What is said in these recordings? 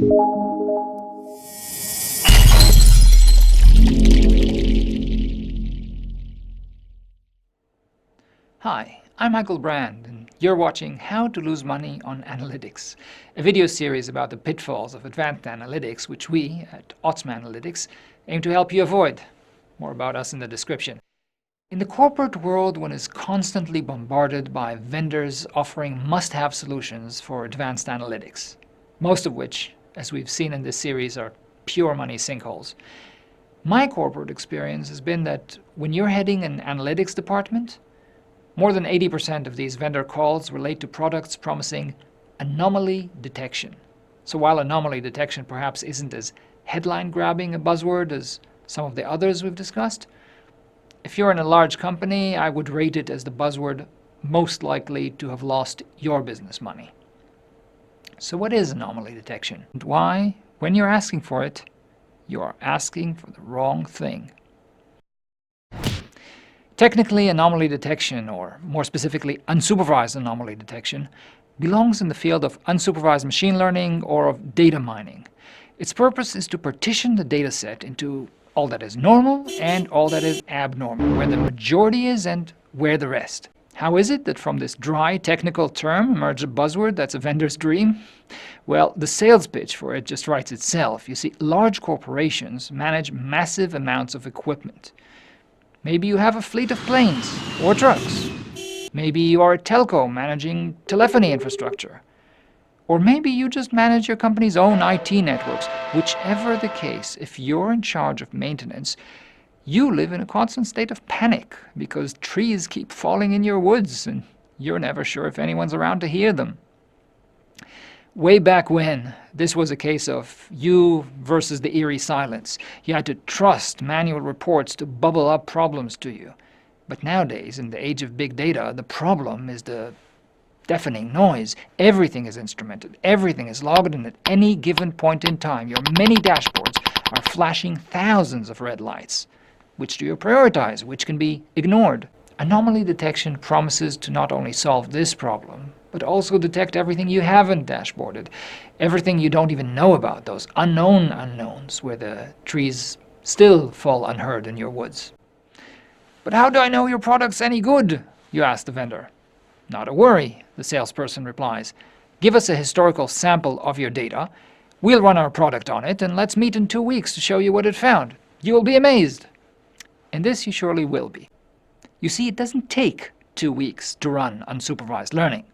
Hi, I'm Michael Brand, and you're watching How to Lose Money on Analytics, a video series about the pitfalls of advanced analytics, which we, at Otzma Analytics, aim to help you avoid. More about us in the description. In the corporate world, one is constantly bombarded by vendors offering must-have solutions for advanced analytics, most of which, as we've seen in this series, are pure money sinkholes. My corporate experience has been that when you're heading an analytics department, more than 80% of these vendor calls relate to products promising anomaly detection. So while anomaly detection perhaps isn't as headline-grabbing a buzzword as some of the others we've discussed, if you're in a large company, I would rate it as the buzzword most likely to have lost your business money. So what is anomaly detection? And why, when you're asking for it, you are asking for the wrong thing? Technically, anomaly detection, or more specifically, unsupervised anomaly detection, belongs in the field of unsupervised machine learning or of data mining. Its purpose is to partition the dataset into all that is normal and all that is abnormal, where the majority is and where the rest. How is it that from this dry technical term emerged a buzzword that's a vendor's dream? Well, the sales pitch for it just writes itself. You see, large corporations manage massive amounts of equipment. Maybe you have a fleet of planes or trucks. Maybe you are a telco managing telephony infrastructure. Or maybe you just manage your company's own IT networks. Whichever the case, if you're in charge of maintenance, you live in a constant state of panic because trees keep falling in your woods and you're never sure if anyone's around to hear them. Way back when, this was a case of you versus the eerie silence. You had to trust manual reports to bubble up problems to you. But nowadays, in the age of big data, the problem is the deafening noise. Everything is instrumented. Everything is logged in at any given point in time. Your many dashboards are flashing thousands of red lights. Which do you prioritize? Which can be ignored? Anomaly detection promises to not only solve this problem, but also detect everything you haven't dashboarded, everything you don't even know about, those unknown unknowns where the trees still fall unheard in your woods. But how do I know your product's any good? You ask the vendor. Not a worry, the salesperson replies. Give us a historical sample of your data. We'll run our product on it, and let's meet in 2 weeks to show you what it found. You will be amazed. And this you surely will be. You see, it doesn't take 2 weeks to run unsupervised learning.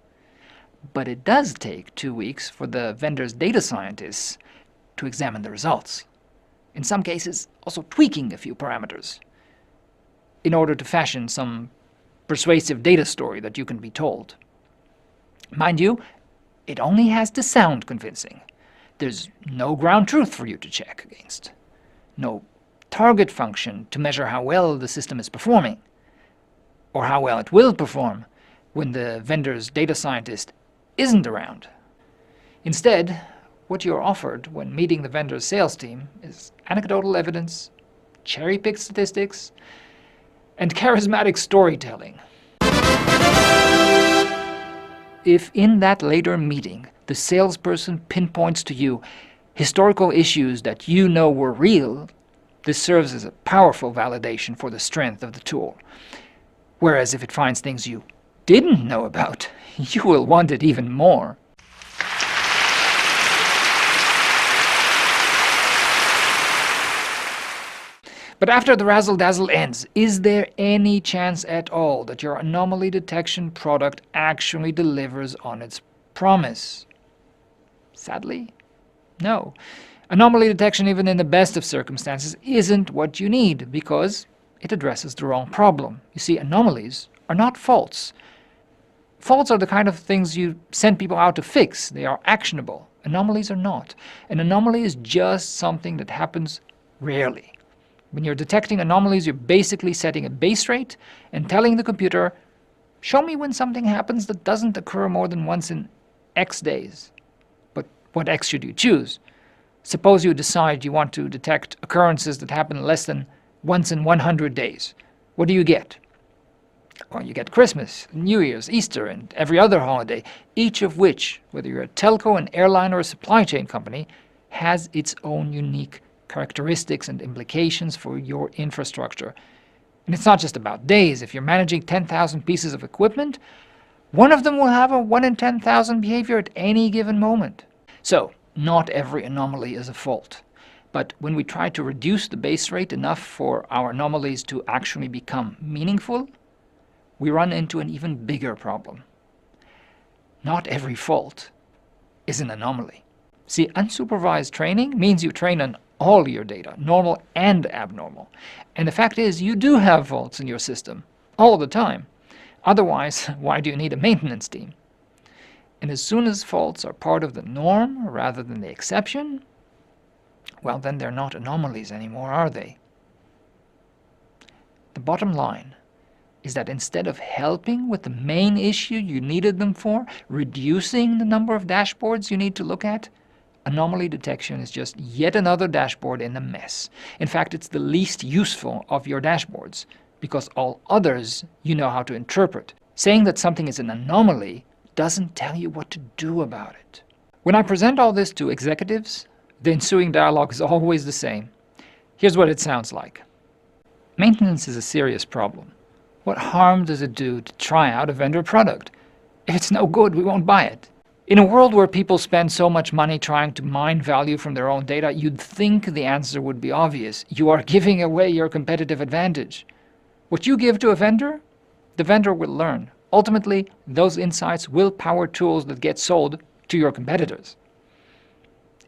But it does take 2 weeks for the vendor's data scientists to examine the results. In some cases, also tweaking a few parameters in order to fashion some persuasive data story that you can be told. Mind you, it only has to sound convincing. There's no ground truth for you to check against. No target function to measure how well the system is performing, or how well it will perform when the vendor's data scientist isn't around. Instead, what you're offered when meeting the vendor's sales team is anecdotal evidence, cherry-picked statistics, and charismatic storytelling. If in that later meeting the salesperson pinpoints to you historical issues that you know were real, this serves as a powerful validation for the strength of the tool. Whereas if it finds things you didn't know about, you will want it even more. But after the razzle-dazzle ends, is there any chance at all that your anomaly detection product actually delivers on its promise? Sadly, no. Anomaly detection, even in the best of circumstances, isn't what you need because it addresses the wrong problem. You see, anomalies are not faults. Faults are the kind of things you send people out to fix. They are actionable. Anomalies are not. An anomaly is just something that happens rarely. When you're detecting anomalies, you're basically setting a base rate and telling the computer, show me when something happens that doesn't occur more than once in X days. But what X should you choose? Suppose you decide you want to detect occurrences that happen less than once in 100 days. What do you get? Well, you get Christmas, New Year's, Easter, and every other holiday, each of which, whether you're a telco, an airline, or a supply chain company, has its own unique characteristics and implications for your infrastructure. And it's not just about days. If you're managing 10,000 pieces of equipment, one of them will have a 1 in 10,000 behavior at any given moment. So, not every anomaly is a fault. But when we try to reduce the base rate enough for our anomalies to actually become meaningful, we run into an even bigger problem. Not every fault is an anomaly. See, unsupervised training means you train on all your data, normal and abnormal. And the fact is, you do have faults in your system, all the time. Otherwise, why do you need a maintenance team? And as soon as faults are part of the norm rather than the exception, well, then they're not anomalies anymore, are they? The bottom line is that instead of helping with the main issue you needed them for, reducing the number of dashboards you need to look at, anomaly detection is just yet another dashboard in the mess. In fact, it's the least useful of your dashboards, because all others you know how to interpret. Saying that something is an anomaly doesn't tell you what to do about it. When I present all this to executives, the ensuing dialogue is always the same. Here's what it sounds like. Maintenance is a serious problem. What harm does it do to try out a vendor product? If it's no good, we won't buy it. In a world where people spend so much money trying to mine value from their own data, you'd think the answer would be obvious. You are giving away your competitive advantage. What you give to a vendor, the vendor will learn. Ultimately, those insights will power tools that get sold to your competitors.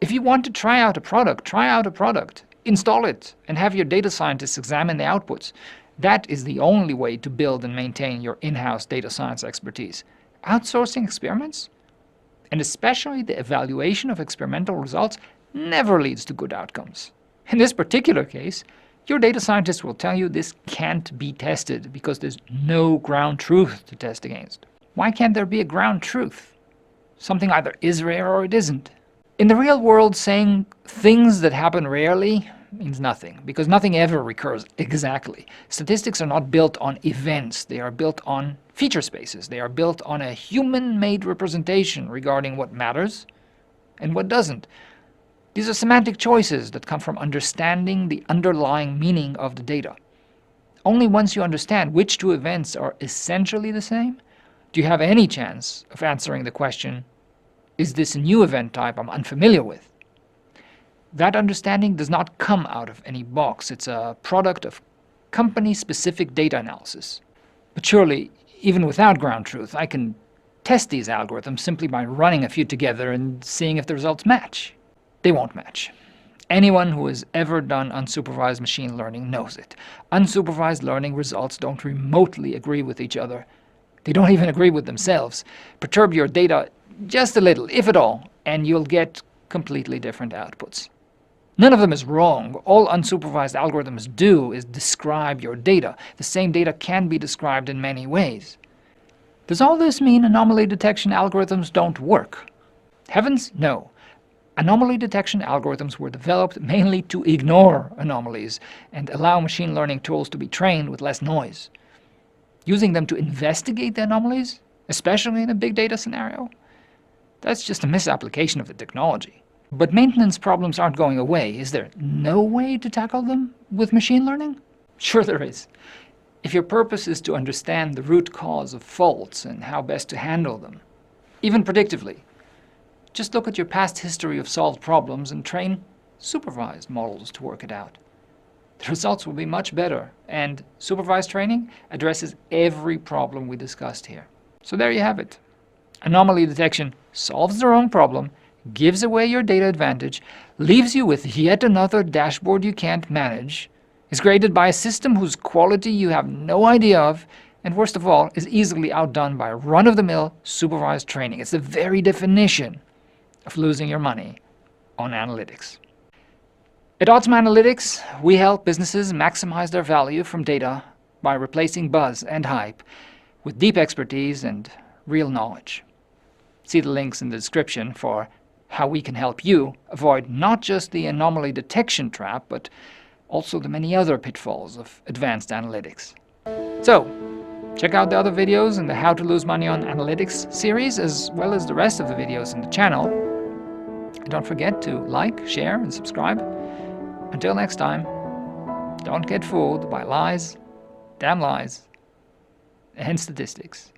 If you want to try out a product, install it, and have your data scientists examine the outputs. That is the only way to build and maintain your in-house data science expertise. Outsourcing experiments, and especially the evaluation of experimental results, never leads to good outcomes. In this particular case, your data scientist will tell you this can't be tested because there's no ground truth to test against. Why can't there be a ground truth? Something either is rare or it isn't. In the real world, saying things that happen rarely means nothing, because nothing ever recurs exactly. Statistics are not built on events, they are built on feature spaces. They are built on a human-made representation regarding what matters and what doesn't. These are semantic choices that come from understanding the underlying meaning of the data. Only once you understand which two events are essentially the same, do you have any chance of answering the question, is this a new event type I'm unfamiliar with? That understanding does not come out of any box. It's a product of company-specific data analysis. But surely, even without ground truth, I can test these algorithms simply by running a few together and seeing if the results match. They won't match. Anyone who has ever done unsupervised machine learning knows it. Unsupervised learning results don't remotely agree with each other. They don't even agree with themselves. Perturb your data just a little, if at all, and you'll get completely different outputs. None of them is wrong. All unsupervised algorithms do is describe your data. The same data can be described in many ways. Does all this mean anomaly detection algorithms don't work? Heavens, no. Anomaly detection algorithms were developed mainly to ignore anomalies and allow machine learning tools to be trained with less noise. Using them to investigate the anomalies, especially in a big data scenario, that's just a misapplication of the technology. But maintenance problems aren't going away. Is there no way to tackle them with machine learning? Sure there is. If your purpose is to understand the root cause of faults and how best to handle them, even predictively, just look at your past history of solved problems and train supervised models to work it out. The results will be much better, and supervised training addresses every problem we discussed here. So there you have it. Anomaly detection solves the wrong problem, gives away your data advantage, leaves you with yet another dashboard you can't manage, is created by a system whose quality you have no idea of, and worst of all, is easily outdone by run-of-the-mill supervised training. It's the very definition of losing your money on analytics. At Otzma Analytics, we help businesses maximize their value from data by replacing buzz and hype with deep expertise and real knowledge. See the links in the description for how we can help you avoid not just the anomaly detection trap, but also the many other pitfalls of advanced analytics. So, check out the other videos in the How to Lose Money on Analytics series, as well as the rest of the videos in the channel. And don't forget to like, share, and subscribe. Until next time, don't get fooled by lies, damn lies, and statistics.